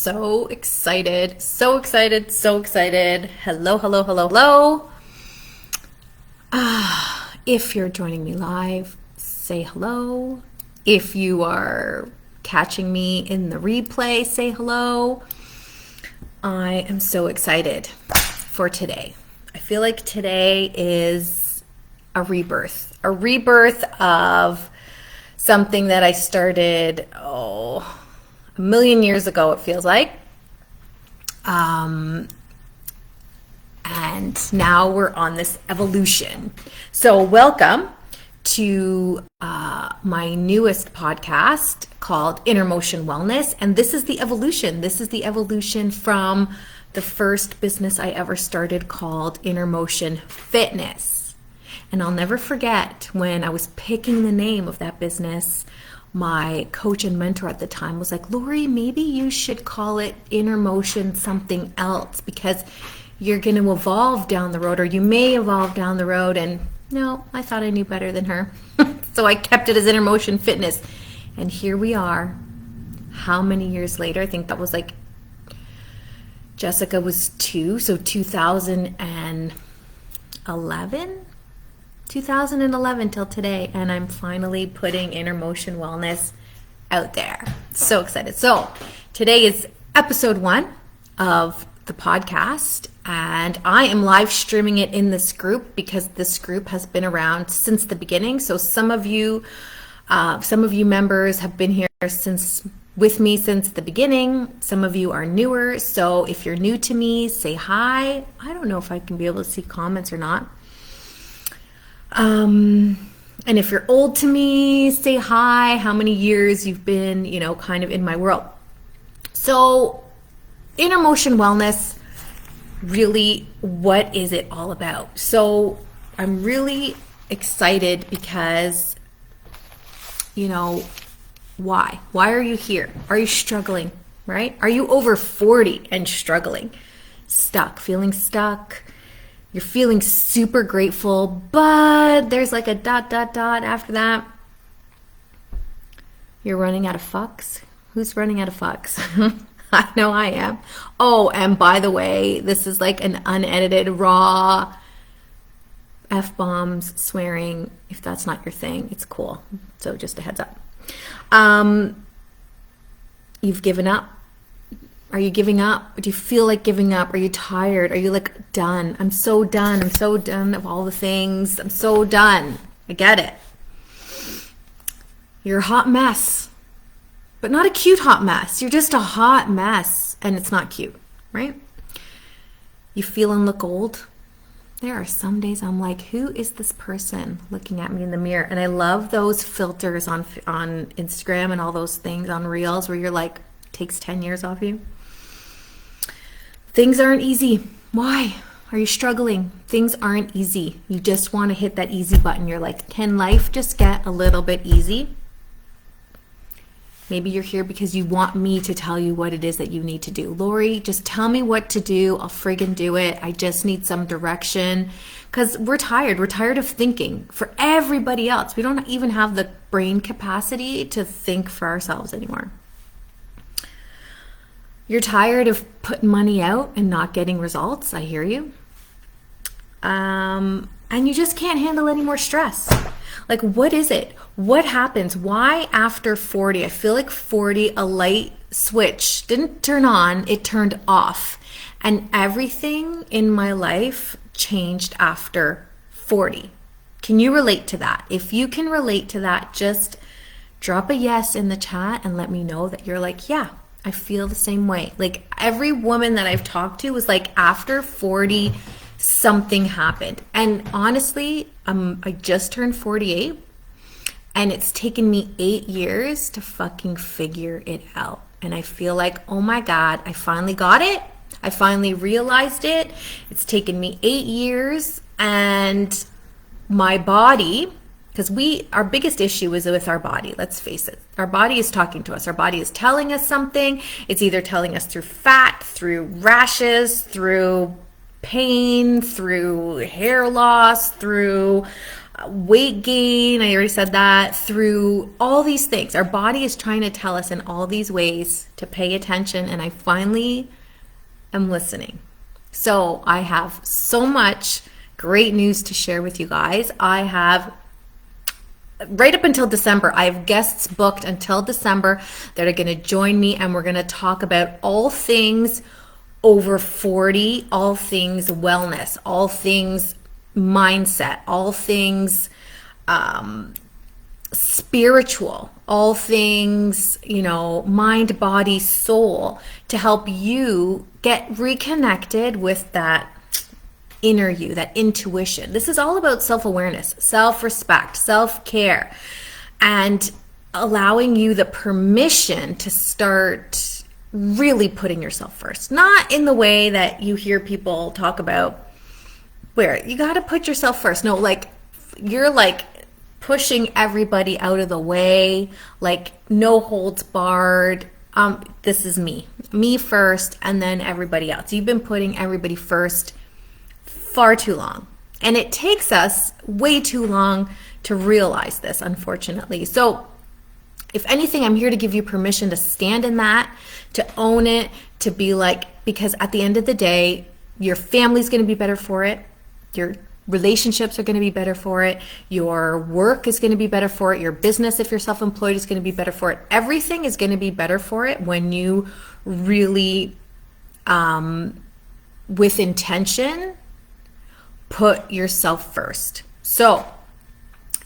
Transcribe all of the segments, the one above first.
so excited, so excited, so excited. Hello, hello, hello, hello. If you're joining me live, say hello. If you are catching me in the replay, say hello. I am so excited for today. I feel like today is a rebirth of something that I started, a million years ago, it feels like. And now we're on this evolution. So welcome to my newest podcast called Inner Motion Wellness. And this is the evolution. This is the evolution from the first business I ever started called Inner Motion Fitness. And I'll never forget when I was picking the name of that business, my coach and mentor at the time was like, Lori, maybe you should call it Inner Motion something else because you're going to evolve down the road, or you may evolve down the road. And no, I thought I knew better than her. So I kept it as Inner Motion Fitness. And here we are. How many years later? I think that was like Jessica was 2, so 2011 till today, and I'm finally putting Inner Motion Wellness out there. So excited. So today is episode 1 of the podcast, and I am live streaming it in this group because this group has been around since the beginning. So some of you members have been here with me since the beginning. Some of you are newer. So if you're new to me, say hi. I don't know if I can be able to see comments or not. And if you're old to me, say hi, how many years you've been, kind of in my world. So Inner Motion Wellness, really, what is it all about? So I'm really excited because, why? Why are you here? Are you struggling, right? Are you over 40 and struggling? Feeling stuck? You're feeling super grateful, but there's like a ... after that. You're running out of fucks. Who's running out of fucks? I know I am. Oh, and by the way, this is like an unedited, raw F-bombs, swearing. If that's not your thing, it's cool. So just a heads up. You've given up. Are you giving up? Do you feel like giving up? Are you tired? Are you like done? I'm so done. I'm so done of all the things. I'm so done. I get it. You're a hot mess, but not a cute hot mess. You're just a hot mess, and it's not cute, right? You feel and look old. There are some days I'm like, who is this person looking at me in the mirror? And I love those filters on Instagram and all those things on Reels where you're like, takes 10 years off you. Things aren't easy. Why? Are you struggling? Things aren't easy. You just want to hit that easy button. You're like, can life just get a little bit easy? Maybe you're here because you want me to tell you what it is that you need to do. Lori, just tell me what to do. I'll friggin' do it. I just need some direction. Because we're tired. We're tired of thinking for everybody else. We don't even have the brain capacity to think for ourselves anymore. You're tired of putting money out and not getting results. I hear you. And you just can't handle any more stress. Like, what is it? What happens? Why after 40? I feel like 40, a light switch didn't turn on, it turned off. And everything in my life changed after 40. Can you relate to that? If you can relate to that, just drop a yes in the chat and let me know that you're like, yeah, I feel the same way. Like every woman that I've talked to was like, after 40, something happened. And honestly, I just turned 48 and it's taken me 8 years to fucking figure it out. And I feel like, oh my God, I finally got it. I finally realized it. It's taken me 8 years, and my body, because our biggest issue is with our body. Let's face it. Our body is talking to us. Our body is telling us something. It's either telling us through fat, through rashes, through pain, through hair loss, through weight gain, I already said that, through all these things. Our body is trying to tell us in all these ways to pay attention, and I finally am listening. So I have so much great news to share with you guys. I have right up until December, I have guests booked until December that are going to join me, and we're going to talk about all things over 40, all things wellness, all things mindset, all things spiritual, all things, mind, body, soul, to help you get reconnected with that inner you, that intuition. This is all about self-awareness, self-respect, self-care, and allowing you the permission to start really putting yourself first. Not in the way that you hear people talk about where you got to put yourself first. No, like you're like pushing everybody out of the way, like no holds barred. This is me first, and then everybody else. You've been putting everybody first far too long. And it takes us way too long to realize this, unfortunately. So if anything, I'm here to give you permission to stand in that, to own it, to be like, because at the end of the day, your family's going to be better for it. Your relationships are going to be better for it. Your work is going to be better for it. Your business, if you're self-employed, is going to be better for it. Everything is going to be better for it when you really, with intention, put yourself first. So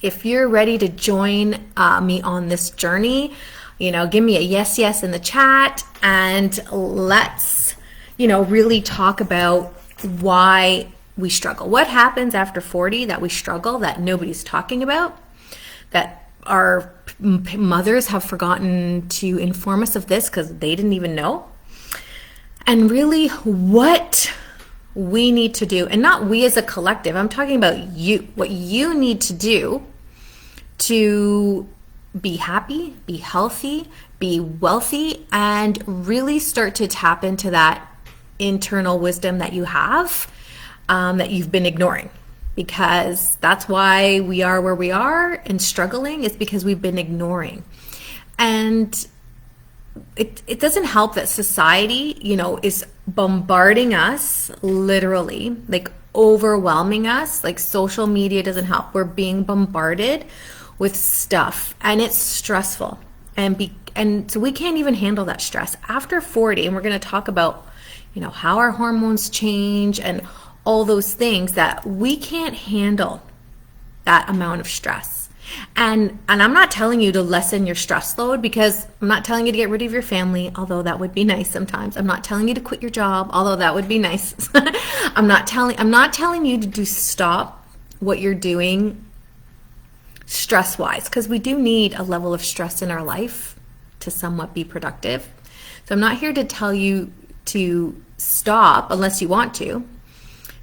if you're ready to join me on this journey, give me a yes in the chat, and let's, really talk about why we struggle. What happens after 40 that we struggle, that nobody's talking about, that our mothers have forgotten to inform us of this because they didn't even know. And really what we need to do, and not we as a collective, I'm talking about you, what you need to do to be happy, be healthy, be wealthy, and really start to tap into that internal wisdom that you have, that you've been ignoring. Because that's why we are where we are and struggling, is because we've been ignoring. And it doesn't help that society, is bombarding us, literally, like overwhelming us. Like social media doesn't help. We're being bombarded with stuff, and it's stressful. And so we can't even handle that stress after 40. And we're going to talk about, how our hormones change and all those things, that we can't handle that amount of stress. And I'm not telling you to lessen your stress load, because I'm not telling you to get rid of your family, although that would be nice sometimes. I'm not telling you to quit your job, although that would be nice. I'm not telling you to stop what you're doing stress-wise, because we do need a level of stress in our life to somewhat be productive. So I'm not here to tell you to stop unless you want to.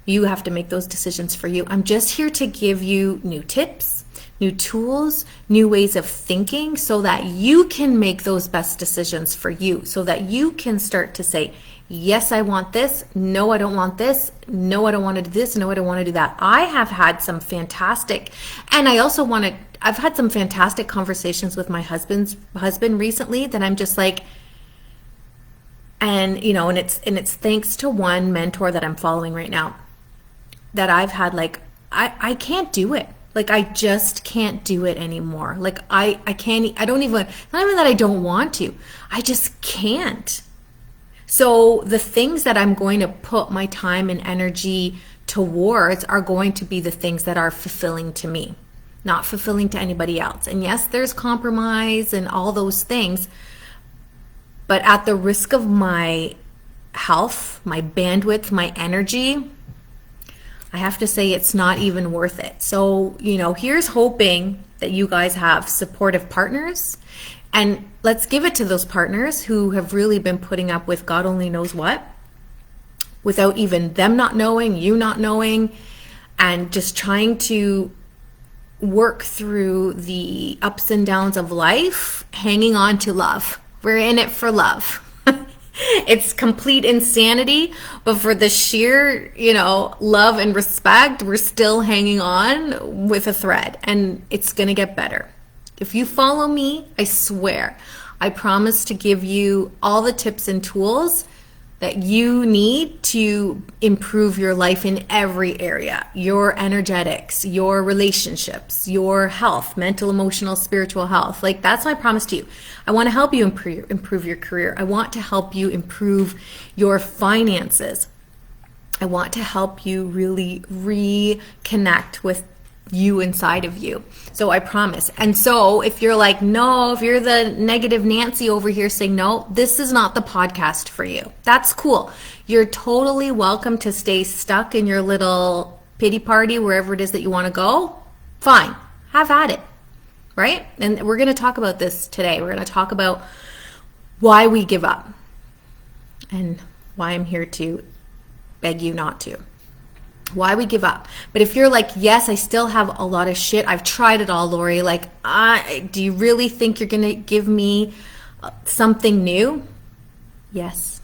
You have to make those decisions for you. I'm just here to give you new tips, new tools, new ways of thinking, so that you can make those best decisions for you, so that you can start to say, yes, I want this. No, I don't want this. No, I don't want to do this. No, I don't want to do that. I have had some fantastic, and I've had some fantastic conversations with my husband recently, that I'm just like, and it's thanks to one mentor that I'm following right now, that I've had, like, I can't do it. Like, I just can't do it anymore. Like, I can't, I don't even, not even that I don't want to, I just can't. So the things that I'm going to put my time and energy towards are going to be the things that are fulfilling to me, not fulfilling to anybody else. And yes, there's compromise and all those things, but at the risk of my health, my bandwidth, my energy, I have to say it's not even worth it. So, here's hoping that you guys have supportive partners, and let's give it to those partners who have really been putting up with God only knows what, without even them not knowing, you not knowing, and just trying to work through the ups and downs of life, hanging on to love. We're in it for love. It's complete insanity, but for the sheer, love and respect, we're still hanging on with a thread, and it's going to get better. If you follow me, I swear, I promise to give you all the tips and tools that you need to improve your life in every area: your energetics, your relationships, your health, mental, emotional, spiritual health. Like, that's my promise to you. I want to help you improve your career. I want to help you improve your finances. I want to help you really reconnect with you inside of you. So I promise. And so if you're like, no, if you're the negative Nancy over here saying, no, this is not the podcast for you, that's cool. You're totally welcome to stay stuck in your little pity party, wherever it is that you want to go. Fine. Have at it. Right? And we're going to talk about this today. We're going to talk about why we give up and why I'm here to beg you not to. Why we give up. But if you're like, yes, I still have a lot of shit, I've tried it all, Lori, like, do you really think you're gonna give me something new? Yes,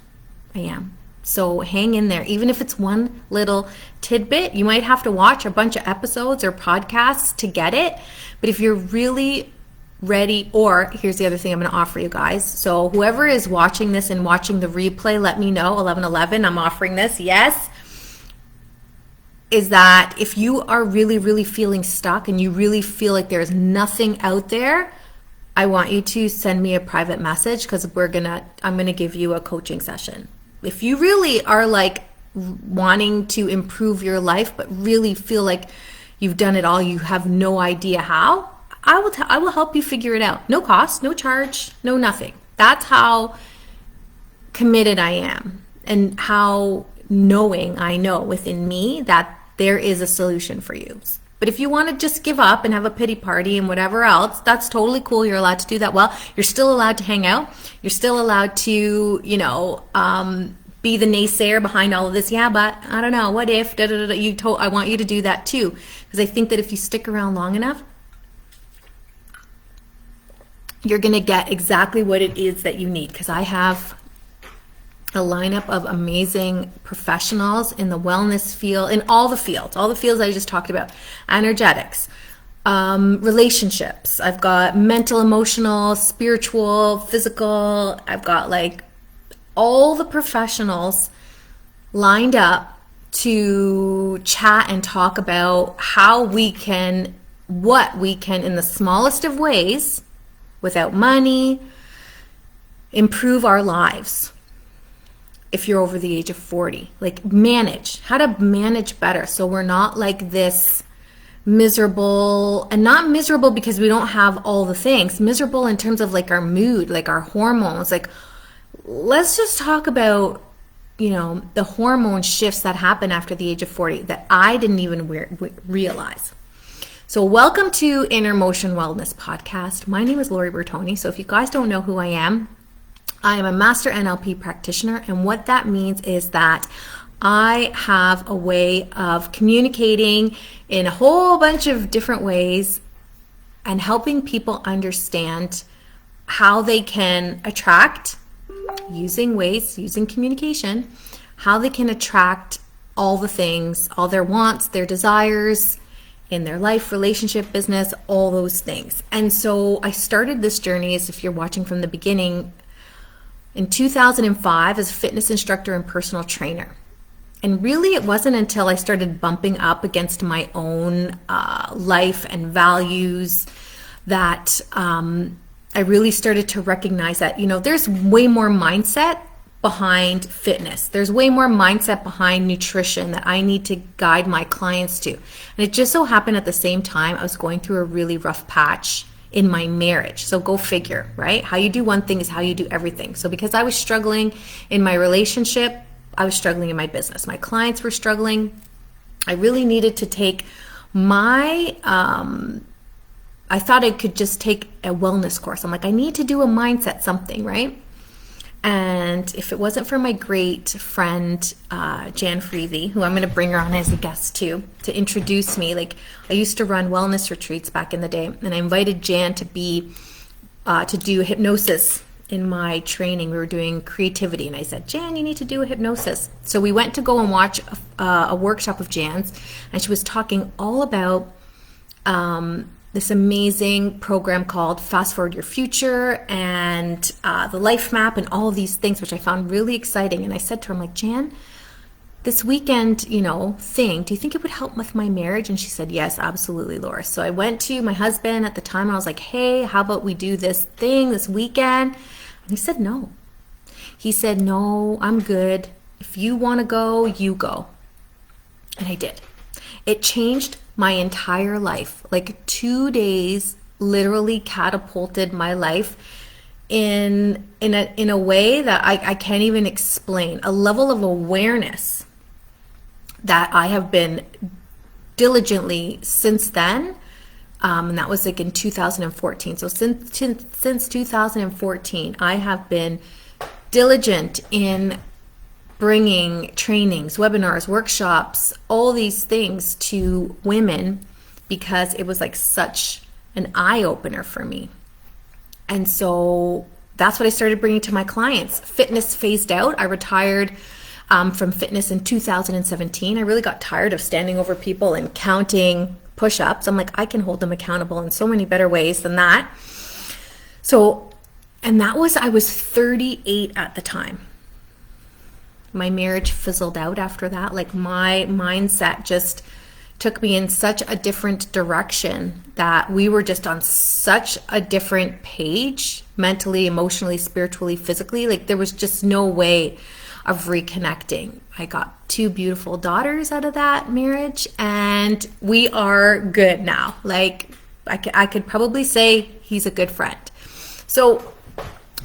I am. So hang in there. Even if it's one little tidbit, you might have to watch a bunch of episodes or podcasts to get it. But if you're really ready, or here's the other thing I'm going to offer you guys. So whoever is watching this and watching the replay, let me know. 11/11, I'm offering this. Yes. Is that if you are really feeling stuck and you really feel like there's nothing out there, I want you to send me a private message, because I'm going to give you a coaching session. If you really are like wanting to improve your life, but really feel like you've done it all, you have no idea how, I will help you figure it out. No cost, no charge, no nothing. That's how committed I am, and how knowing I know within me that there is a solution for you. But if you want to just give up and have a pity party and whatever else, that's totally cool. You're allowed to do that. Well, you're still allowed to hang out. You're still allowed to, be the naysayer behind all of this. Yeah, but I don't know. What if? I want you to do that too, because I think that if you stick around long enough, you're going to get exactly what it is that you need. Because I have a lineup of amazing professionals in the wellness field, in all the fields I just talked about: energetics, relationships. I've got mental, emotional, spiritual, physical. I've got like all the professionals lined up to chat and talk about what we can in the smallest of ways, without money, improve our lives. If you're over the age of 40, like how to manage better, so we're not like this miserable, and not miserable because we don't have all the things, miserable in terms of like our mood, like our hormones. Like, let's just talk about, the hormone shifts that happen after the age of 40 that I didn't even realize. So welcome to Inner Motion Wellness Podcast. My name is Lori Bertoni. So if you guys don't know who I am a master NLP practitioner, and what that means is that I have a way of communicating in a whole bunch of different ways and helping people understand how they can attract, using communication, how they can attract all the things, all their wants, their desires in their life, relationship, business, all those things. And so I started this journey, as if you're watching from the beginning, in 2005 as a fitness instructor and personal trainer. And really, it wasn't until I started bumping up against my own life and values that I really started to recognize that, there's way more mindset behind fitness. There's way more mindset behind nutrition that I need to guide my clients to. And it just so happened at the same time I was going through a really rough patch in my marriage. So go figure, right? How you do one thing is how you do everything. So because I was struggling in my relationship, I was struggling in my business. My clients were struggling. I really needed to take my, I thought I could just take a wellness course. I'm like, I need to do a mindset something, right? And if it wasn't for my great friend, Jan Freevey, who I'm going to bring her on as a guest too, to introduce me. Like, I used to run wellness retreats back in the day, and I invited Jan to do hypnosis in my training, we were doing creativity, and I said, Jan, you need to do a hypnosis. So we went to go and watch a workshop of Jan's, and she was talking all about this amazing program called Fast Forward Your Future and the Life Map and all of these things, which I found really exciting. And I said to her, I'm like, Jan, this weekend, thing, do you think it would help with my marriage? And she said, yes, absolutely, Laura. So I went to my husband at the time, and I was like, hey, how about we do this thing this weekend? And he said, no. He said, no, I'm good. If you want to go, you go. And I did. It changed my entire life. Like 2 days literally catapulted my life in a way that I can't even explain. A level of awareness that I have been diligently since then, and that was like in 2014. So since 2014, I have been diligent in bringing trainings, webinars, workshops, all these things to women because it was like such an eye-opener for me. And so that's what I started bringing to my clients. Fitness phased out. I retired from fitness in 2017. I really got tired of standing over people and counting push-ups. I'm like, I can hold them accountable in so many better ways than that. So, and I was 38 at the time. My marriage fizzled out after that. Like my mindset just took me in such a different direction that we were just on such a different page, mentally, emotionally, spiritually, physically. Like there was just no way of reconnecting. I got 2 beautiful daughters out of that marriage, and we are good now. Like I could probably say he's a good friend. So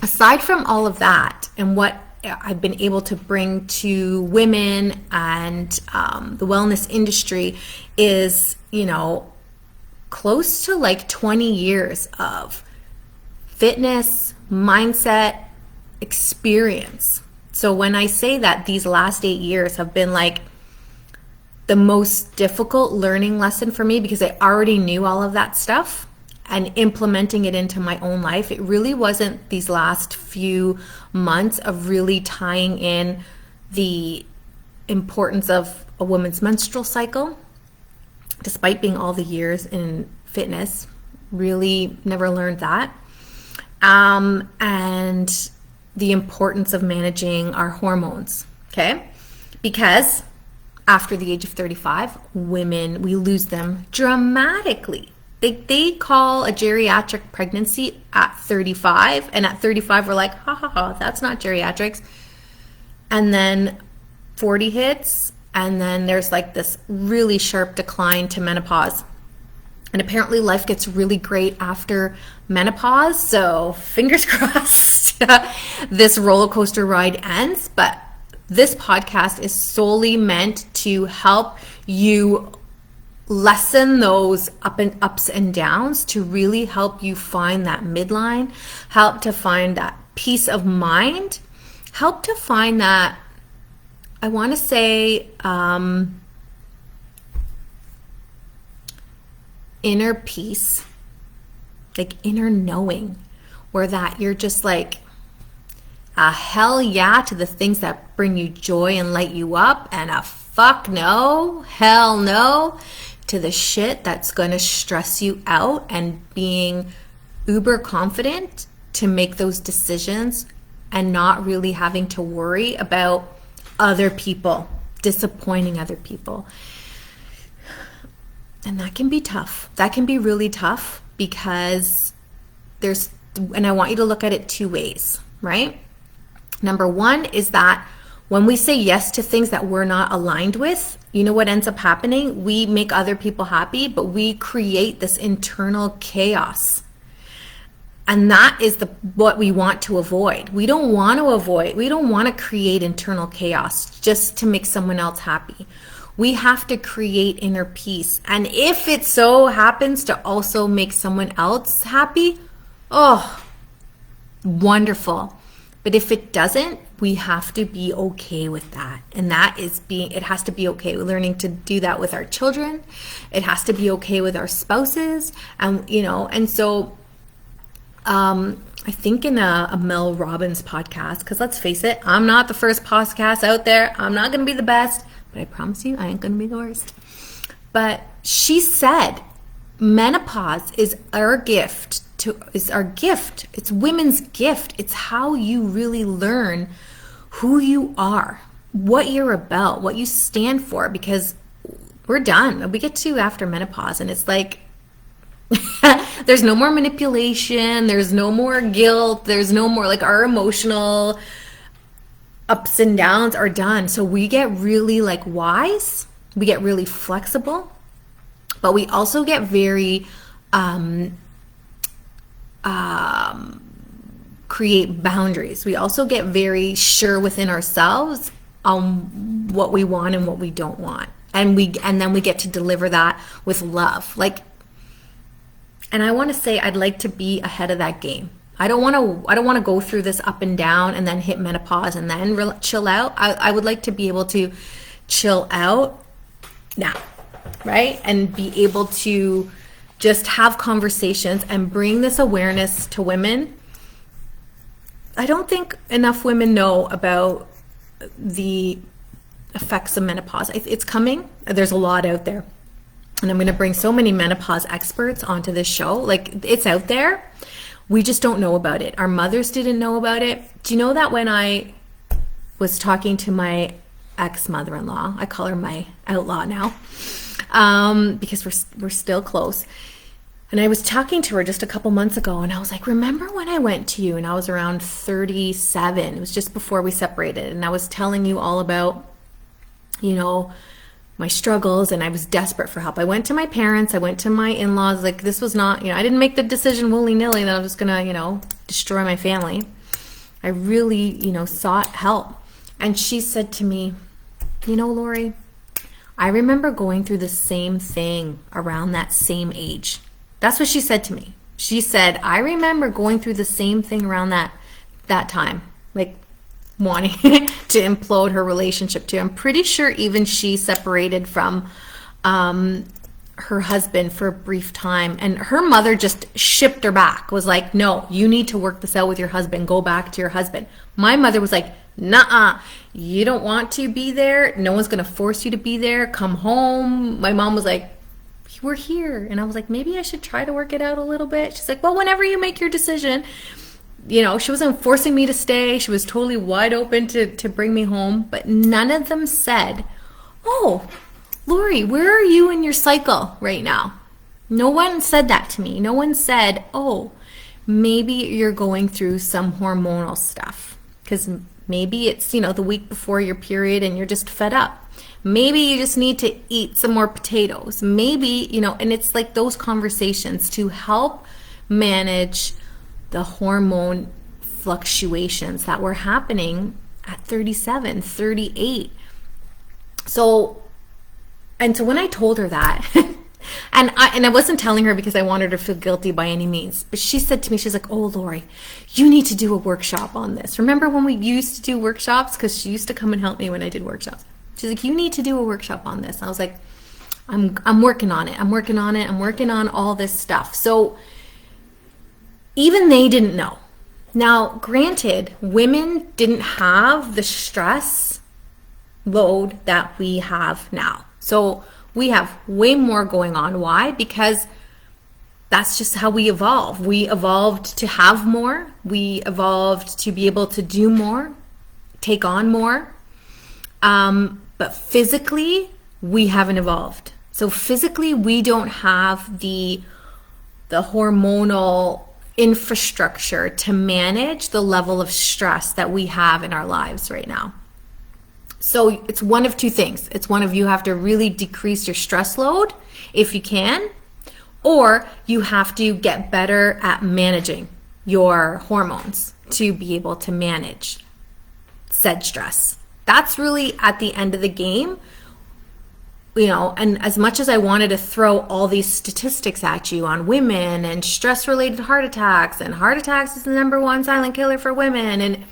aside from all of that and what I've been able to bring to women and the wellness industry is, close to like 20 years of fitness, mindset, experience. So when I say that these last 8 years have been like the most difficult learning lesson for me because I already knew all of that stuff and implementing it into my own life, it really wasn't these last few months of really tying in the importance of a woman's menstrual cycle, despite being all the years in fitness, really never learned that. And the importance of managing our hormones, okay? Because after the age of 35, women, we lose them dramatically. They call a geriatric pregnancy at 35, and at 35 we're like, ha ha ha, that's not geriatrics. And then 40 hits, and then there's like this really sharp decline to menopause. And apparently life gets really great after menopause, so fingers crossed this roller coaster ride ends. But this podcast is solely meant to help you lessen those ups and downs, to really help you find that midline, help to find that peace of mind, help to find that, I want to say, inner peace, like inner knowing, where that you're just like a hell yeah to the things that bring you joy and light you up, and a fuck no, hell no to the shit that's going to stress you out, and being uber confident to make those decisions and not really having to worry about other people, disappointing other people. And that can be tough. That can be really tough because and I want you to look at it 2 ways, right? Number one is that when we say yes to things that we're not aligned with, you know what ends up happening? We make other people happy, but we create this internal chaos. And that is what we want to avoid. We don't want to create internal chaos just to make someone else happy. We have to create inner peace. And if it so happens to also make someone else happy, oh, wonderful. But if it doesn't, we have to be okay with that. And it has to be okay. We're learning to do that with our children. It has to be okay with our spouses. And so I think in a Mel Robbins podcast, because let's face it, I'm not the first podcast out there. I'm not going to be the best, but I promise you I ain't going to be the worst. But she said menopause is our gift. It's women's gift. It's how you really learn who you are, what you're about, what you stand for, because we're done. We get to after menopause and it's like there's no more manipulation, there's no more guilt, there's no more, like, our emotional ups and downs are done. So we get really, like, wise, we get really flexible, but we also get very create boundaries. We also get very sure within ourselves on what we want and what we don't want. And then we get to deliver that with love. Like, and I want to say I'd like to be ahead of that game. I don't want to go through this up and down and then hit menopause and then chill out. I would like to be able to chill out now, right? And be able to just have conversations and bring this awareness to women. I don't think enough women know about the effects of menopause. It's coming. There's a lot out there. And I'm going to bring so many menopause experts onto this show. Like, it's out there. We just don't know about it. Our mothers didn't know about it. Do you know that when I was talking to my ex-mother-in-law, I call her my outlaw now, because we're still close. And I was talking to her just a couple months ago, and I was like, remember when I went to you and I was around 37? It was just before we separated. And I was telling you all about, you know, my struggles, and I was desperate for help. I went to my parents, I went to my in-laws. Like, this was not, I didn't make the decision willy-nilly that I was gonna, destroy my family. I really, sought help. And she said to me, Lori, I remember going through the same thing around that same age. That's what she said to me. She said, I remember going through the same thing around that time. Like, wanting to implode her relationship too. I'm pretty sure even she separated from her husband for a brief time, and her mother just shipped her back, was like, no, you need to work this out with your husband, go back to your husband. My mother was like, nuh-uh, you don't want to be there, no one's gonna force you to be there, come home. My mom was like, we're here. And I was like, maybe I should try to work it out a little bit. She's like, well, whenever you make your decision. She wasn't forcing me to stay. She was totally wide open to bring me home. But none of them said, oh, Lori, where are you in your cycle right now? No one said that to me. No one said, oh, maybe you're going through some hormonal stuff. Because maybe it's, the week before your period and you're just fed up. Maybe you just need to eat some more potatoes. Maybe, and it's like those conversations to help manage the hormone fluctuations that were happening at 37, 38. So when I told her that, and I wasn't telling her because I wanted her to feel guilty by any means, but she said to me, she's like, oh, Lori, you need to do a workshop on this. Remember when we used to do workshops? Because she used to come and help me when I did workshops. She's like, you need to do a workshop on this. And I was like, I'm working on it. I'm working on all this stuff. So even they didn't know. Now, granted, women didn't have the stress load that we have now. So we have way more going on. Why? Because that's just how we evolve. We evolved to have more. We evolved to be able to do more, take on more. But physically, we haven't evolved. So physically, we don't have the hormonal infrastructure to manage the level of stress that we have in our lives right now. So it's one of two things. It's one of, you have to really decrease your stress load if you can, or you have to get better at managing your hormones to be able to manage said stress. That's really at the end of the game. And as much as I wanted to throw all these statistics at you on women and stress-related heart attacks, and heart attacks is the #1 silent killer for women, and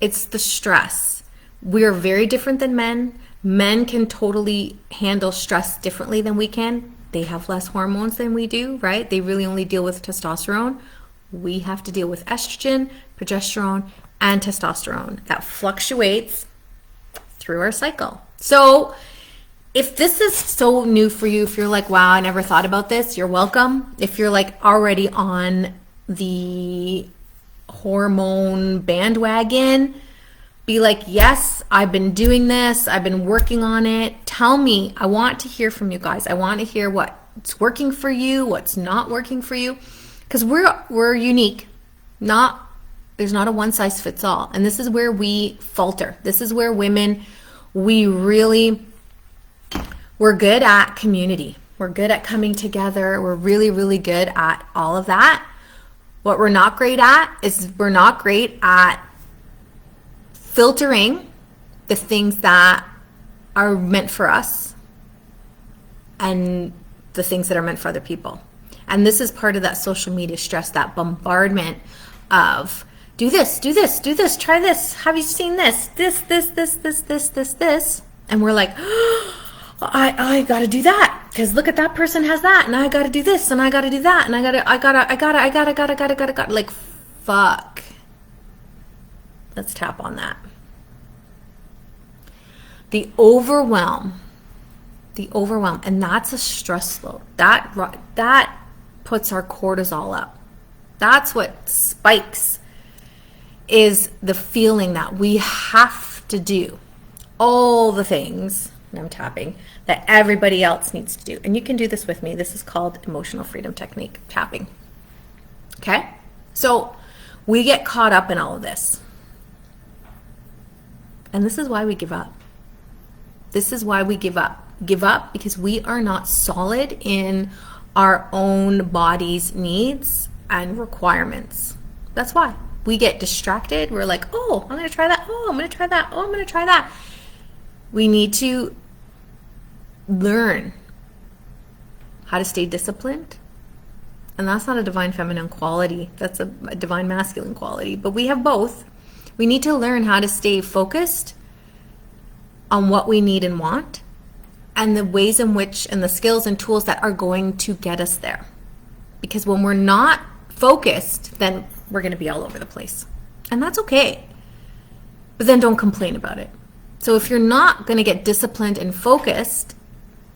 it's the stress. We're very different than men. Men can totally handle stress differently than we can. They have less hormones than we do, right? They really only deal with testosterone. We have to deal with estrogen, progesterone, and testosterone that fluctuates through our cycle. So if this is so new for you, if you're like, wow, I never thought about this, you're welcome. If you're like already on the hormone bandwagon, be like, yes, I've been doing this. I've been working on it. Tell me. I want to hear from you guys. I want to hear what's working for you, what's not working for you, because we're unique. There's not a one size fits all. And this is where we falter. This is where women, we're good at community. We're good at coming together. We're really, really good at all of that. What we're not great at is we're not great at filtering the things that are meant for us and the things that are meant for other people. And this is part of that social media stress, that bombardment of do this, try this, have you seen this, and we're like, I gotta do that because look at that person has that, and I gotta do this, and I gotta do that, and I gotta like, fuck. Let's tap on that. The overwhelm, and that's a stress load. That puts our cortisol up. That's what spikes, is the feeling that we have to do all the things, and I'm tapping, that everybody else needs to do. And you can do this with me. This is called emotional freedom technique, tapping. Okay? So we get caught up in all of this. And this is why we give up. This is why we give up. Give up because we are not solid in our own body's needs and requirements. That's why. We get distracted. We're like, oh, I'm going to try that. Oh, I'm going to try that. Oh, I'm going to try that. We need to learn how to stay disciplined. And that's not a divine feminine quality. That's a divine masculine quality. But we have both. We need to learn how to stay focused on what we need and want, and the ways in which, and the skills and tools that are going to get us there. Because when we're not focused, then we're going to be all over the place. And that's okay. But then don't complain about it. So if you're not going to get disciplined and focused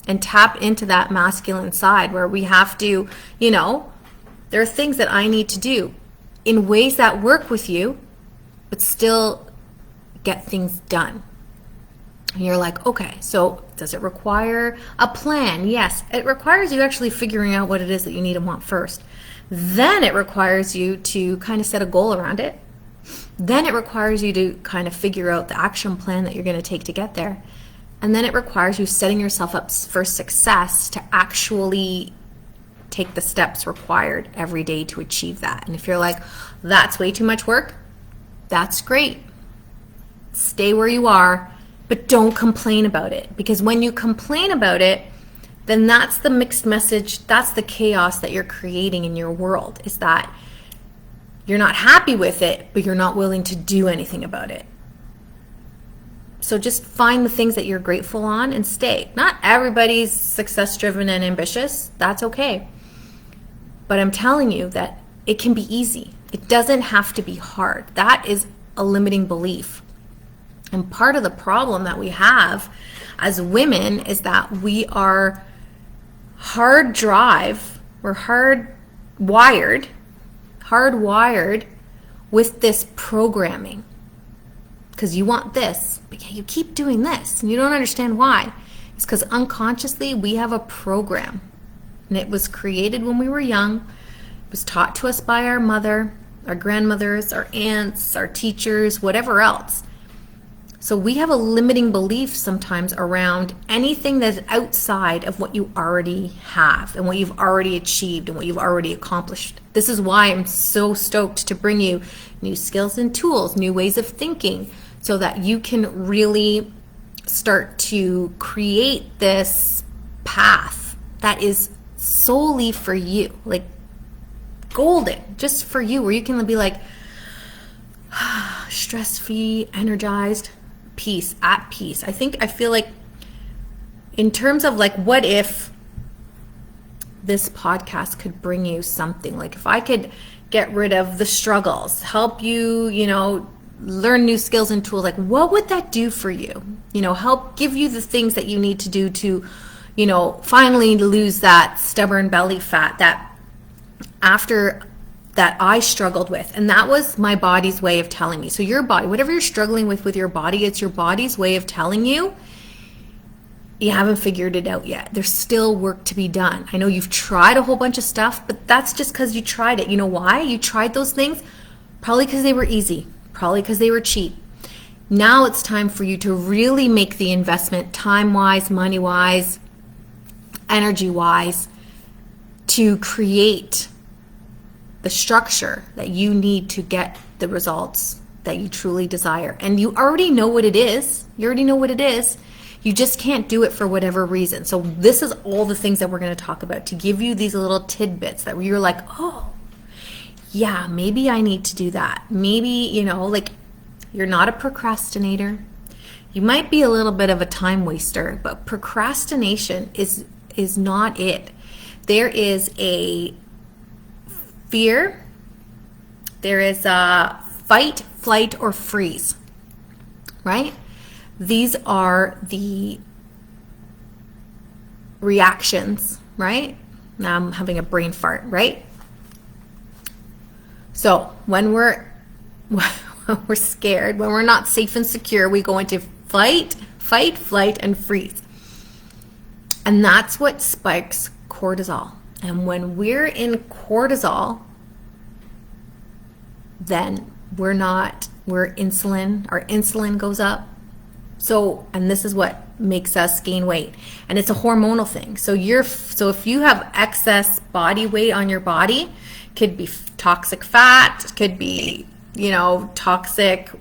and tap into that masculine side where we have to, there are things that I need to do in ways that work with you, but still get things done. And you're like, okay, so does it require a plan? Yes, it requires you actually figuring out what it is that you need and want first. Then it requires you to kind of set a goal around it. Then it requires you to kind of figure out the action plan that you're going to take to get there. And then it requires you setting yourself up for success to actually take the steps required every day to achieve that. And if you're like, that's way too much work, that's great. Stay where you are, but don't complain about it. Because when you complain about it, then that's the mixed message, that's the chaos that you're creating in your world, is that you're not happy with it, but you're not willing to do anything about it. So just find the things that you're grateful on and stay. Not everybody's success-driven and ambitious. That's okay. But I'm telling you that it can be easy. It doesn't have to be hard. That is a limiting belief. And part of the problem that we have as women is that we are we're hardwired with this programming. Because you want this, but you keep doing this, and you don't understand why. It's because unconsciously we have a program. And it was created when we were young. It was taught to us by our mother, our grandmothers, our aunts, our teachers, whatever else. So we have a limiting belief sometimes around anything that's outside of what you already have and what you've already achieved and what you've already accomplished. This is why I'm so stoked to bring you new skills and tools, new ways of thinking, so that you can really start to create this path that is solely for you, like golden, just for you, where you can be like stress-free, energized, at peace. I feel like in terms of like, what if this podcast could bring you something, like if I could get rid of the struggles, help you, learn new skills and tools, like what would that do for you? Help give you the things that you need to do to, finally lose that stubborn belly fat that after that I struggled with. And that was my body's way of telling me. So your body, whatever you're struggling with your body, it's your body's way of telling you you haven't figured it out yet. There's still work to be done. I know you've tried a whole bunch of stuff, but that's just because you tried it. You know why? You tried those things probably because they were easy, probably because they were cheap. Now it's time for you to really make the investment, time-wise, money-wise, energy-wise, to create the structure that you need to get the results that you truly desire. And you already know what it is. You already know what it is. You just can't do it for whatever reason. So this is all the things that we're going to talk about to give you these little tidbits that you're like, oh, yeah, maybe I need to do that. Maybe, like you're not a procrastinator. You might be a little bit of a time waster, but procrastination is not it. There is a fear. There is a fight, flight, or freeze, right? These are the reactions, right? Now I'm having a brain fart, right? So when we're scared, when we're not safe and secure, we go into fight, flight, and freeze. And that's what spikes cortisol. And when we're in cortisol, then our insulin goes up. So, and this is what makes us gain weight. And it's a hormonal thing. So if you have excess body weight on your body, could be toxic fat, could be, toxic,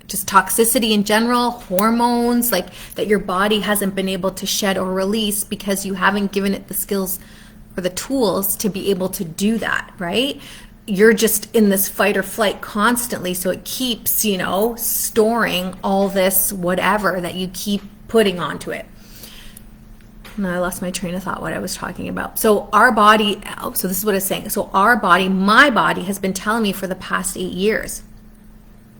just toxicity in general, hormones, like that your body hasn't been able to shed or release because you haven't given it the skills or the tools to be able to do that, right? You're just in this fight or flight constantly, so it keeps, storing all this whatever that you keep putting onto it. And I lost my train of thought what I was talking about. So our body, so this is what it's saying. So my body has been telling me for the past 8 years.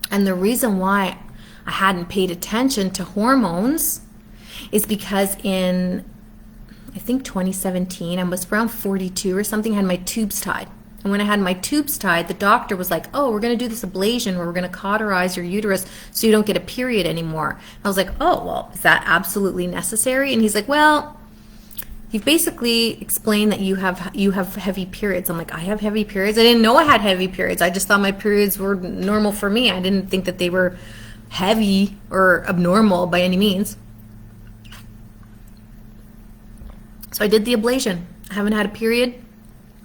And the reason why I hadn't paid attention to hormones is because in, I think 2017, I was around 42 or something, I had my tubes tied. And when I had my tubes tied, the doctor was like, oh, we're going to do this ablation where we're going to cauterize your uterus so you don't get a period anymore. I was like, oh, well, is that absolutely necessary? And he's like, well, you've basically explained that you have heavy periods. I'm like, I have heavy periods? I didn't know I had heavy periods. I just thought my periods were normal for me. I didn't think that they were heavy or abnormal by any means. So I did the ablation. I haven't had a period.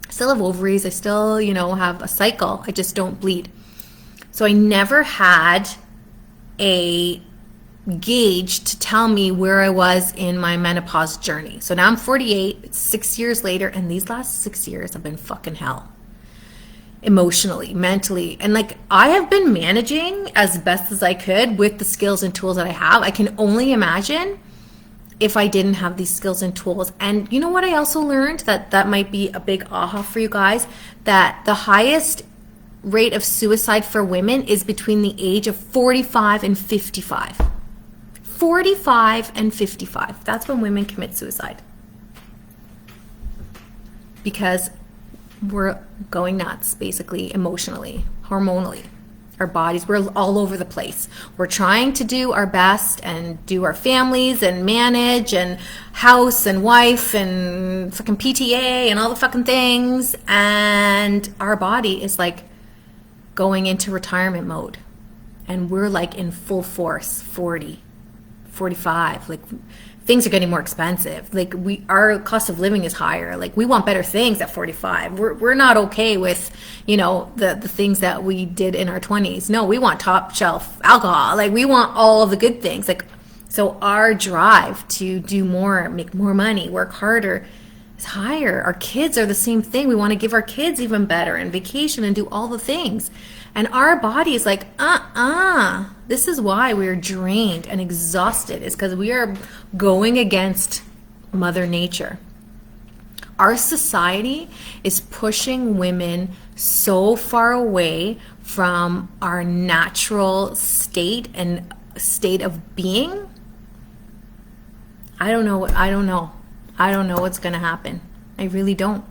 I still have ovaries. I still, have a cycle. I just don't bleed. So I never had a gauge to tell me where I was in my menopause journey. So now I'm 48, it's 6 years later, and these last 6 years have been fucking hell. Emotionally, mentally, and I have been managing as best as I could with the skills and tools that I have. I can only imagine if I didn't have these skills and tools. And you know what I also learned, that might be a big aha for you guys, that the highest rate of suicide for women is between the age of 45 and 55. 45 and 55. That's when women commit suicide. Because we're going nuts, basically, emotionally, hormonally. Our bodies, we're all over the place. We're trying to do our best and do our families and manage and house and wife and fucking PTA and all the fucking things. And our body is going into retirement mode. And we're in full force, 40, 45, things are getting more expensive. Our cost of living is higher. We want better things at 45. We're not okay with, the things that we did in our 20s. No, we want top shelf alcohol. We want all of the good things. So our drive to do more, make more money, work harder is higher. Our kids are the same thing. We want to give our kids even better and vacation and do all the things. And our body is this is why we're drained and exhausted, is because we are going against Mother Nature. Our society is pushing women so far away from our natural state and state of being. I don't know what's going to happen. I really don't.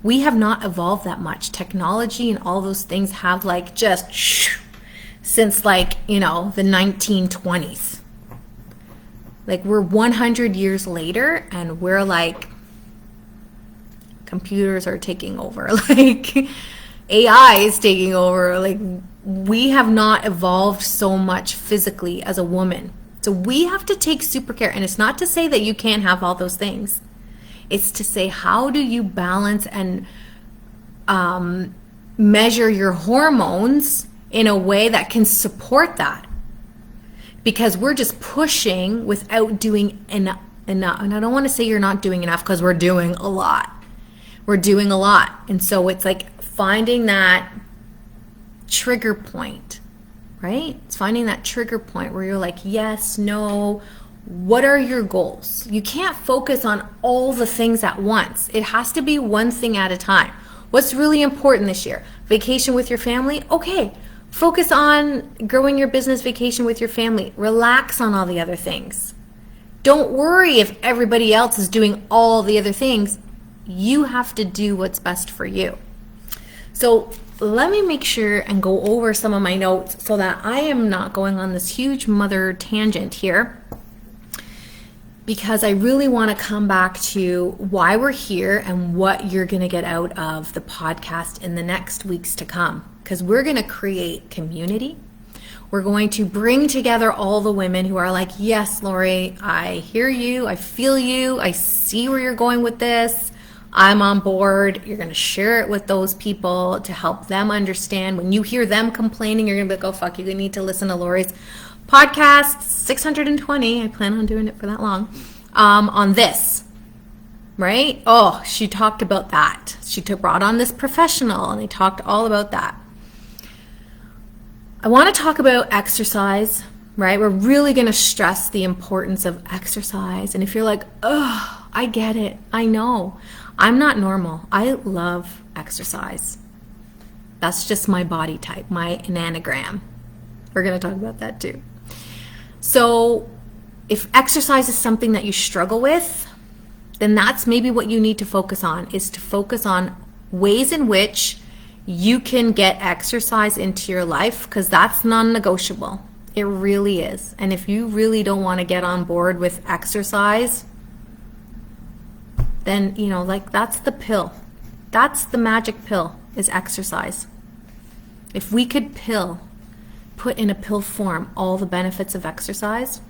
We have not evolved that much. Technology and all those things have like just since like, the 1920s. Like we're 100 years later and we're like, computers are taking over. Like AI is taking over. Like we have not evolved so much physically as a woman. So we have to take super care. And it's not to say that you can't have all those things. It's to say, how do you balance and measure your hormones in a way that can support that? Because we're just pushing without doing enough. And I don't want to say you're not doing enough, because we're doing a lot. We're doing a lot. And so it's like finding that trigger point, right? It's finding that trigger point where you're like, yes, no. What are your goals? You can't focus on all the things at once. It has to be one thing at a time. What's really important this year? Vacation with your family? Okay. Focus on growing your business, vacation with your family. Relax on all the other things. Don't worry if everybody else is doing all the other things. You have to do what's best for you. So let me make sure and go over some of my notes so that I am not going on this huge mother tangent here, because I really want to come back to why we're here and what you're going to get out of the podcast in the next weeks to come. Because we're going to create community. We're going to bring together all the women who are like, yes, Lori, I hear you. I feel you. I see where you're going with this. I'm on board. You're going to share it with those people to help them understand. When you hear them complaining, you're going to be like, oh, fuck, you need to listen to Lori's podcast 620. I plan on doing it for that long. On this, right? Oh, she talked about that. She brought on this professional and they talked all about that. I want to talk about exercise, right? We're really going to stress the importance of exercise. And if you're like, oh, I get it. I know. I'm not normal. I love exercise. That's just my body type, my enneagram. We're going to talk about that too. So if exercise is something that you struggle with, then that's maybe what you need to focus on, is to focus on ways in which you can get exercise into your life, because that's non-negotiable. It really is. And if you really don't want to get on board with exercise, then, that's the pill. That's the magic pill, is exercise. If we could put in a pill form all the benefits of exercise,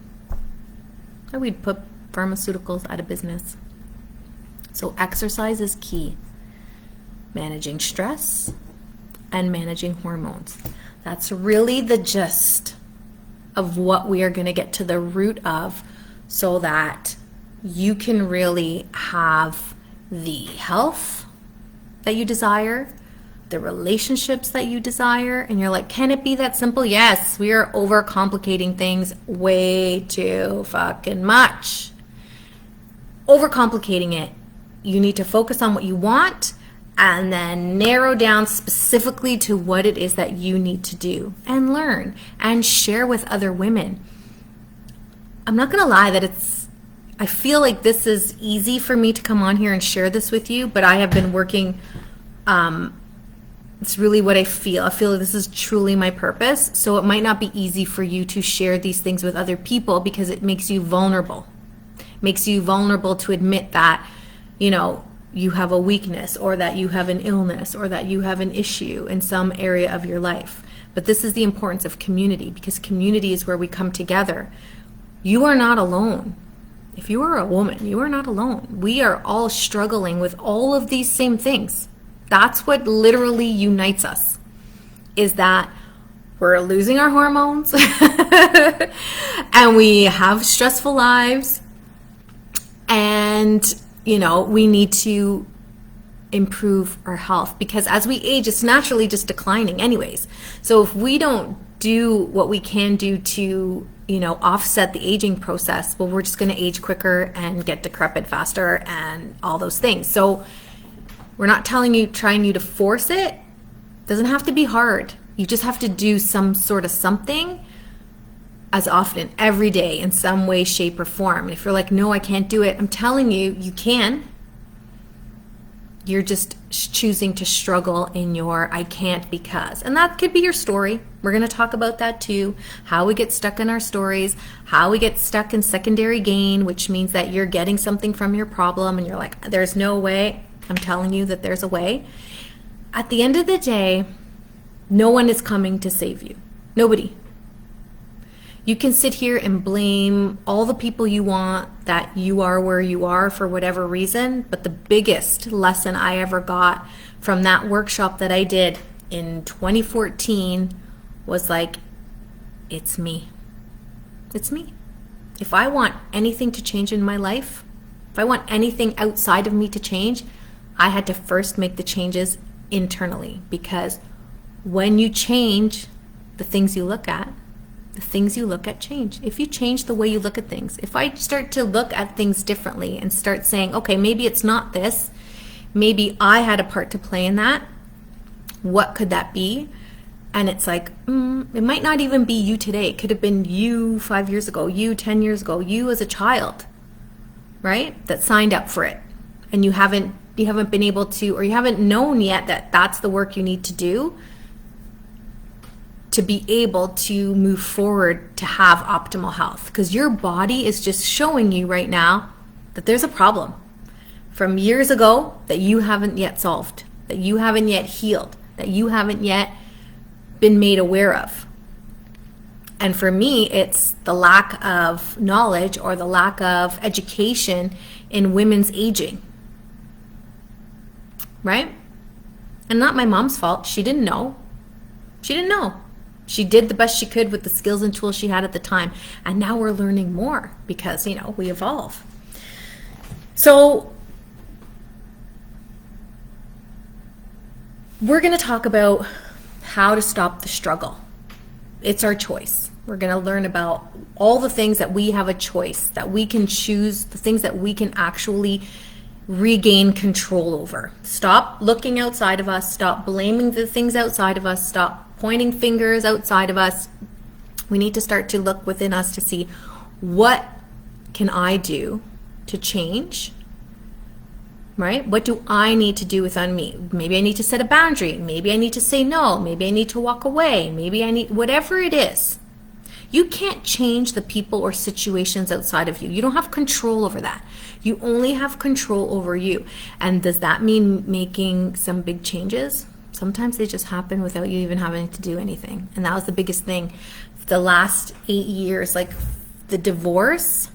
then we'd put pharmaceuticals out of business. So exercise is key. Managing stress and managing hormones. That's really the gist of what we are going to get to the root of, so that you can really have the health that you desire, the relationships that you desire. And you're like, can it be that simple? Yes, we are overcomplicating things way too fucking much. Overcomplicating it. You need to focus on what you want and then narrow down specifically to what it is that you need to do and learn and share with other women. I'm not going to lie that I feel like this is easy for me to come on here and share this with you, but I have been working, it's really what I feel. I feel like this is truly my purpose. So it might not be easy for you to share these things with other people, because it makes you vulnerable. It makes you vulnerable to admit that, you have a weakness, or that you have an illness, or that you have an issue in some area of your life. But this is the importance of community, because community is where we come together. You are not alone. If you are a woman, you are not alone. We are all struggling with all of these same things. That's what literally unites us, is that we're losing our hormones and we have stressful lives, and we need to improve our health, because as we age, it's naturally just declining anyways. So if we don't do what we can do to, offset the aging process, well, we're just going to age quicker and get decrepit faster and all those things. So we're not trying you to force it, Doesn't have to be hard. You just have to do some sort of something as often, every day, in some way, shape, or form. And if you're like, no, I can't do it, I'm telling you, you can. You're just choosing to struggle in your I can't because. And that could be your story. We're going to talk about that too. How we get stuck in our stories, how we get stuck in secondary gain, which means that you're getting something from your problem and you're like, there's no way. I'm telling you that there's a way. At the end of the day, no one is coming to save you. Nobody. You can sit here and blame all the people you want that you are where you are for whatever reason, but the biggest lesson I ever got from that workshop that I did in 2014 was like, it's me. It's me. If I want anything to change in my life, if I want anything outside of me to change, I had to first make the changes internally, because when you change the things you look at, the things you look at change. If you change the way you look at things, if I start to look at things differently and start saying, okay, maybe it's not this, maybe I had a part to play in that, what could that be? And it's like, it might not even be you today. It could have been you 5 years ago, you 10 years ago, you as a child, right? That signed up for it. And you haven't been able to, or you haven't known yet that that's the work you need to do to be able to move forward to have optimal health. Because your body is just showing you right now that there's a problem from years ago that you haven't yet solved, that you haven't yet healed, that you haven't yet been made aware of. And for me, it's the lack of knowledge or the lack of education in women's aging, right? And not my mom's fault. She didn't know. She didn't know. She did the best she could with the skills and tools she had at the time. And now we're learning more because, we evolve. So we're going to talk about how to stop the struggle. It's our choice. We're going to learn about all the things that we have a choice, that we can choose, the things that we can actually regain control over. Stop looking outside of us. Stop blaming the things outside of us. Stop pointing fingers outside of us. We need to start to look within us to see, what can I do to change, right? What do I need to do within me? Maybe I need to set a boundary. Maybe I need to say no. Maybe I need to walk away. Maybe I need, whatever it is. You can't change the people or situations outside of you. You don't have control over that. You only have control over you. And does that mean making some big changes? Sometimes they just happen without you even having to do anything. And that was the biggest thing. The last 8 years, like the divorce,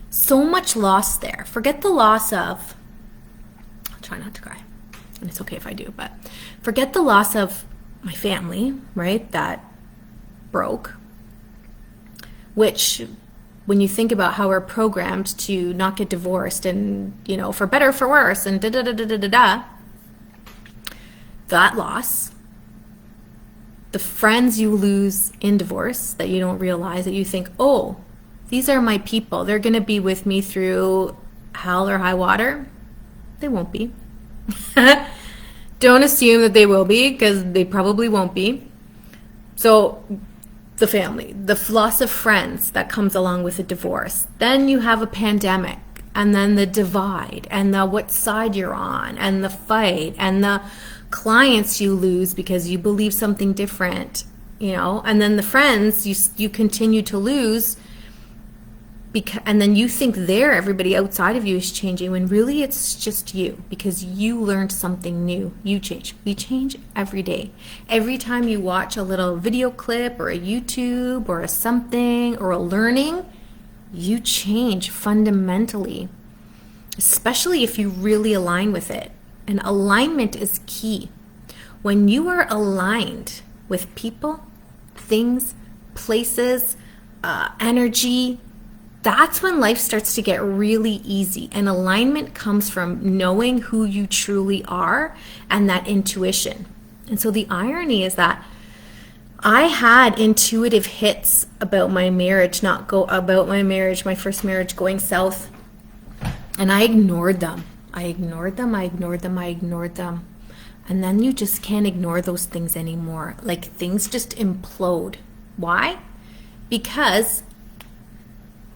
so much loss there. Forget the loss of, I'll try not to cry, and it's okay if I do, but forget the loss of my family, right? That broke, which when you think about how we're programmed to not get divorced and, for better or for worse and da-da-da-da-da-da, that loss, the friends you lose in divorce that you don't realize, that you think, oh, these are my people. They're going to be with me through hell or high water. They won't be. Don't assume that they will be, because they probably won't be. So the family, the loss of friends that comes along with a divorce. Then you have a pandemic, and then the divide, and the what side you're on, and the fight, and the clients you lose because you believe something different, and then the friends you continue to lose, and then you think everybody outside of you is changing, when really it's just you, because you learned something new. You change. We change every day. Every time you watch a little video clip or a YouTube or a something or a learning, you change fundamentally, especially if you really align with it. And alignment is key. When you are aligned with people, things, places, energy, that's when life starts to get really easy. And alignment comes from knowing who you truly are and that intuition. And so the irony is that I had intuitive hits about my marriage, my first marriage going south, and I ignored them. I ignored them. And then you just can't ignore those things anymore. Like things just implode. Why? Because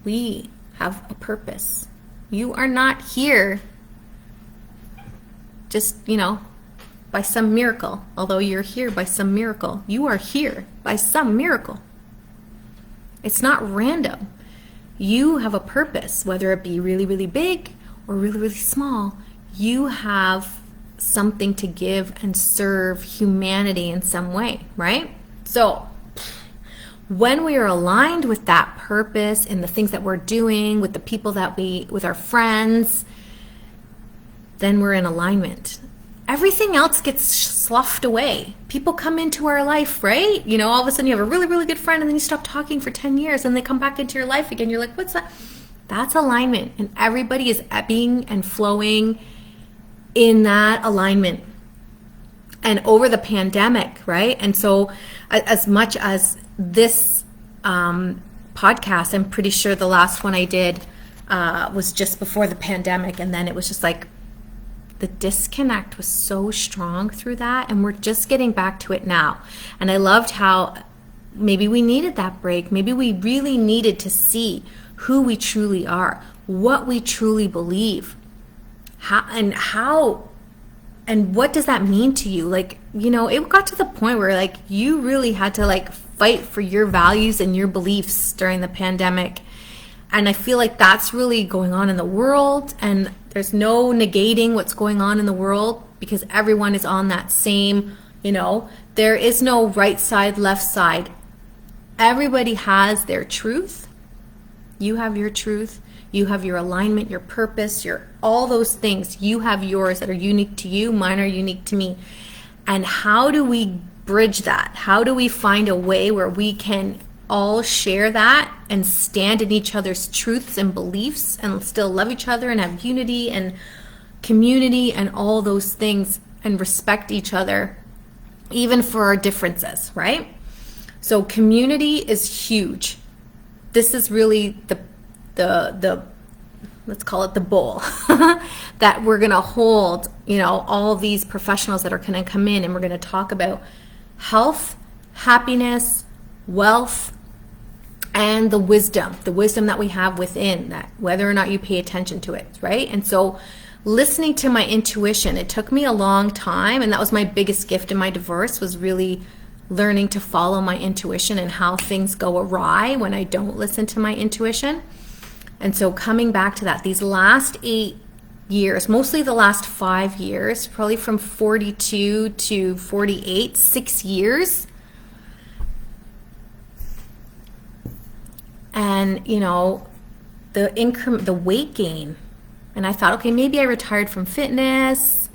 we have a purpose. You are not here just, by some miracle. Although you're here by some miracle, you are here by some miracle. It's not random. You have a purpose, whether it be really, really big or really, really small. You have something to give and serve humanity in some way, right? So when we are aligned with that purpose in the things that we're doing, with the people with our friends, then we're in alignment. Everything else gets sloughed away. People come into our life, right? All of a sudden you have a really, really good friend and then you stop talking for 10 years and they come back into your life again. You're like, what's that? That's alignment. And everybody is ebbing and flowing in that alignment. And over the pandemic, right? And so as much as this podcast, I'm pretty sure the last one I did was just before the pandemic. And then it was just like, the disconnect was so strong through that, and we're just getting back to it now. And I loved how maybe we needed that break. Maybe we really needed to see who we truly are, what we truly believe, how and what does that mean to you? Like, it got to the point where like you really had to like fight for your values and your beliefs during the pandemic. And I feel like that's really going on in the world, and there's no negating what's going on in the world because everyone is on that same, there is no right side, left side. Everybody has their truth. You have your truth. You have your alignment, your purpose, all those things. You have yours that are unique to you. Mine are unique to me. And how do we bridge that? How do we find a way where we can all share that and stand in each other's truths and beliefs and still love each other and have unity and community and all those things and respect each other even for our differences, right? So community is huge. This is really the let's call it the bowl that we're going to hold, all these professionals that are going to come in, and we're going to talk about health, happiness, wealth, and the wisdom that we have within that, whether or not you pay attention to it, right? And so listening to my intuition, it took me a long time, and that was my biggest gift in my divorce, was really learning to follow my intuition and how things go awry when I don't listen to my intuition. And so coming back to that, these last 8 years, mostly the last 5 years, probably from 42 to 48, 6 years. And, the weight gain. And I thought, okay, maybe I retired from fitness.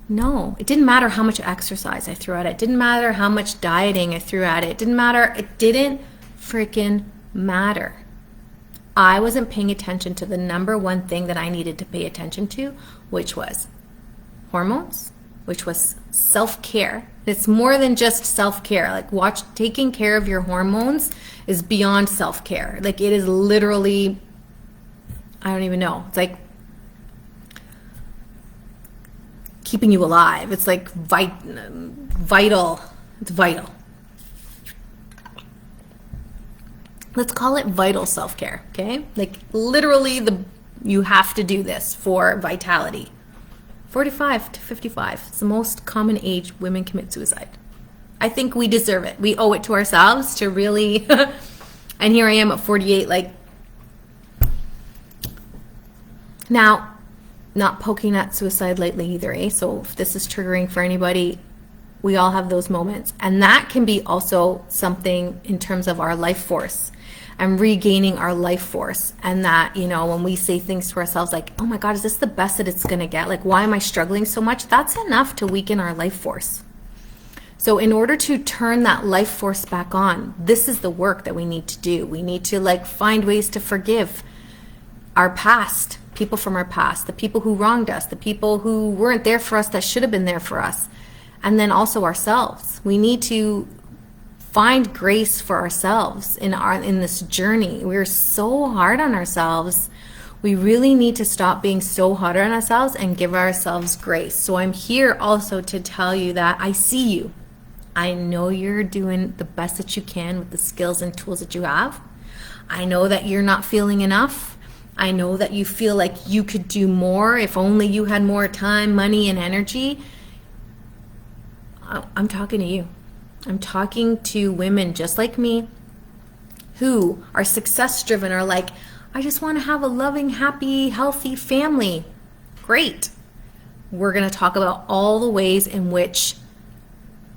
No, it didn't matter how much exercise I threw at it. It didn't matter how much dieting I threw at it. It didn't matter. It didn't freaking matter. I wasn't paying attention to the number one thing that I needed to pay attention to, which was hormones, which was self-care. It's more than just self-care. Like taking care of your hormones is beyond self-care. Like it is literally, I don't even know. It's like keeping you alive. It's like vital. It's vital. Let's call it vital self-care, okay? Like literally you have to do this for vitality. 45 to 55. It's the most common age women commit suicide. I think we deserve it. We owe it to ourselves to really, and here I am at 48, like, now, not poking at suicide lightly either, eh? So if this is triggering for anybody, we all have those moments. And that can be also something in terms of our life force and regaining our life force. And that, when we say things to ourselves like, oh my God, is this the best that it's going to get? Like, why am I struggling so much? That's enough to weaken our life force. So in order to turn that life force back on, this is the work that we need to do. We need to find ways to forgive our past, people from our past, the people who wronged us, the people who weren't there for us that should have been there for us. And then also ourselves. We need to find grace for ourselves in this journey. We're so hard on ourselves. We really need to stop being so hard on ourselves and give ourselves grace. So I'm here also to tell you that I see you. I know you're doing the best that you can with the skills and tools that you have. I know that you're not feeling enough. I know that you feel like you could do more if only you had more time, money, and energy. I'm talking to you. I'm talking to women just like me who are success driven, are like, I just want to have a loving, happy, healthy family. Great. We're going to talk about all the ways in which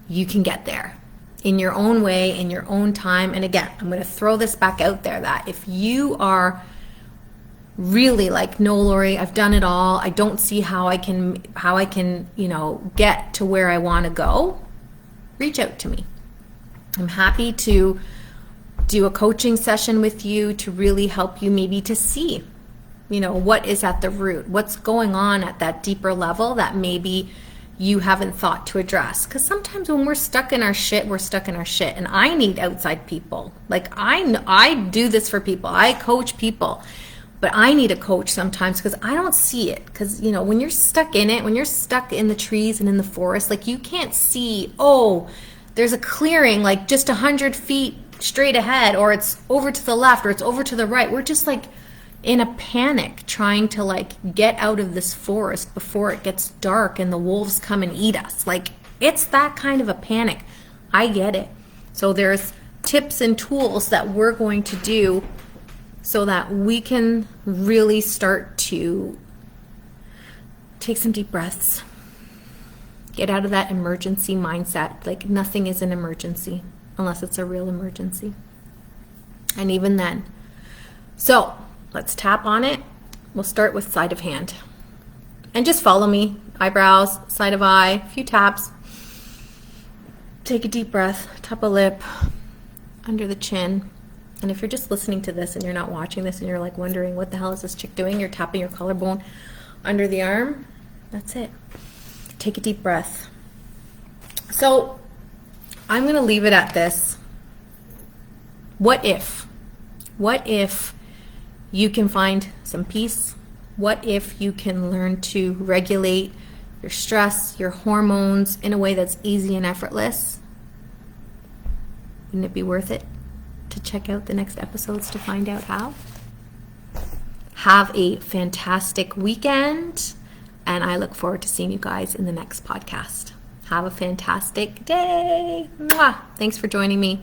you can get there in your own way, in your own time. And again, I'm going to throw this back out there that if you are really like, no, Lori, I've done it all. I don't see how I can, get to where I want to go. Reach out to me. I'm happy to do a coaching session with you to really help you maybe to see, what is at the root, what's going on at that deeper level that maybe you haven't thought to address. Because sometimes when we're stuck in our shit, we're stuck in our shit. And I need outside people. Like I do this for people. I coach people. But I need a coach sometimes because I don't see it. Because, when you're stuck in it, when you're stuck in the trees and in the forest, like you can't see, there's a clearing like just 100 feet straight ahead, or it's over to the left, or it's over to the right. We're just like in a panic trying to like get out of this forest before it gets dark and the wolves come and eat us. Like it's that kind of a panic. I get it. So there's tips and tools that we're going to do so that we can really start to take some deep breaths, get out of that emergency mindset. Like nothing is an emergency unless it's a real emergency. And even then. So let's tap on it. We'll start with sleight of hand. And just follow me. Eyebrows, side of eye, a few taps. Take a deep breath, top of lip, under the chin. And if you're just listening to this and you're not watching this and you're like wondering what the hell is this chick doing, you're tapping your collarbone under the arm. That's it. Take a deep breath. So I'm going to leave it at this. What if? What if you can find some peace? What if you can learn to regulate your stress, your hormones in a way that's easy and effortless? Wouldn't it be worth it to check out the next episodes to find out how? Have a fantastic weekend, and I look forward to seeing you guys in the next podcast. Have a fantastic day. Mwah. Thanks for joining me.